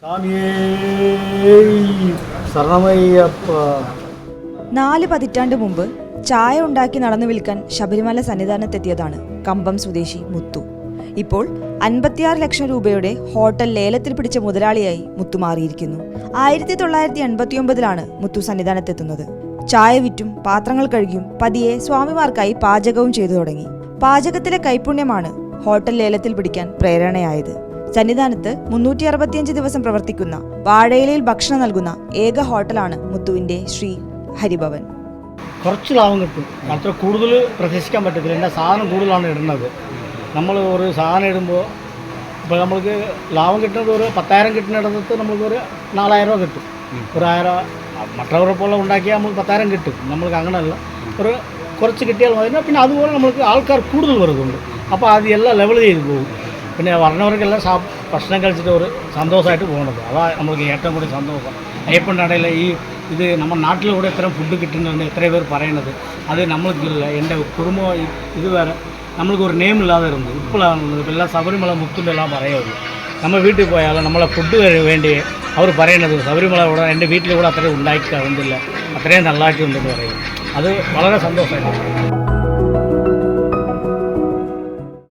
4 പതിറ്റാണ്ട് മുമ്പ് ചായ ഉണ്ടാക്കി നടന്നു വിൽക്കാൻ ശബരിമല സന്നിധാനത്തെത്തിയതാണ് കമ്പം സ്വദേശി മുത്തു. ഇപ്പോൾ 56 ലക്ഷം രൂപയുടെ ഹോട്ടൽ ലേലത്തിൽ പിടിച്ച മുതലാളിയായി മുത്തു മാറിയിരിക്കുന്നു. 1989 മുത്തു സന്നിധാനത്തെത്തുന്നത്. ചായ വിറ്റും പാത്രങ്ങൾ കഴുകിയും പതിയെ സ്വാമിമാർക്കായി പാചകവും ചെയ്തു തുടങ്ങി. പാചകത്തിലെ കൈപുണ്യമാണ് ഹോട്ടൽ ലേലത്തിൽ പിടിക്കാൻ പ്രേരണയായത്. സന്നിധാനത്ത് 365 ദിവസം പ്രവർത്തിക്കുന്ന വാഴയിലയിൽ ഭക്ഷണം നൽകുന്ന ഏക ഹോട്ടലാണ് മുത്തുവിൻ്റെ ശ്രീ ഹരിഭവൻ. കുറച്ച് ലാഭം കിട്ടും, അത്ര കൂടുതൽ പ്രതീക്ഷിക്കാൻ പറ്റത്തില്ല. എൻ്റെ സാധനം കൂടുതലാണ് ഇടുന്നത്. നമ്മൾ ഒരു സാധനം ഇടുമ്പോൾ ഇപ്പോൾ നമ്മൾക്ക് ലാഭം കിട്ടുന്നത് ഒരു 10,000 കിട്ടുന്നിടത്ത് നമുക്കൊരു 4,000 രൂപ കിട്ടും. ഒരു 1000 മറ്റവരെ പോലെ ഉണ്ടാക്കിയാൽ നമുക്ക് 10,000 കിട്ടും. നമ്മൾക്ക് അങ്ങനെയല്ല, ഒരു കുറച്ച് കിട്ടിയാൽ മതി. പിന്നെ അതുപോലെ നമ്മൾക്ക് ആൾക്കാർ കൂടുതൽ വരുന്നുണ്ട്. അപ്പോൾ അത് എല്ലാം ലെവൽ ചെയ്ത് പോകും. പിന്നെ പറഞ്ഞവർക്കെല്ലാം ഭക്ഷണം കഴിച്ചിട്ട് ഒരു സന്തോഷമായിട്ട് പോകുന്നത്, അതാണ് നമ്മൾക്ക് ഏറ്റവും കൂടുതൽ സന്തോഷം. അയ്യപ്പൻ്റെ ഇത് നമ്മുടെ നാട്ടിലൂടെ ഇത്രയും ഫുഡ് കിട്ടുന്നുണ്ട് എത്ര പേർ പറയണത്. അത് നമ്മൾക്കില്ല, എൻ്റെ കുടുംബം ഇതുവരെ നമ്മൾക്ക് ഒരു നെയിം ഇല്ലാതെ ഇരുന്നത്. ഇപ്പോഴാണുള്ളത് എല്ലാം ശബരിമല മുത്തുൻ്റെ എല്ലാം പറയുള്ളൂ. നമ്മൾ വീട്ടിൽ പോയാൽ നമ്മളെ ഫുഡ് വേണ്ടി അവർ പറയണത് ശബരിമല ഇവിടെ എൻ്റെ വീട്ടിലൂടെ അത്രയും ഉണ്ടാക്കിയിട്ടില്ല, അത്രയും നല്ലതായിട്ടുണ്ടെന്ന് പറയും. അത് വളരെ സന്തോഷമായിട്ട്.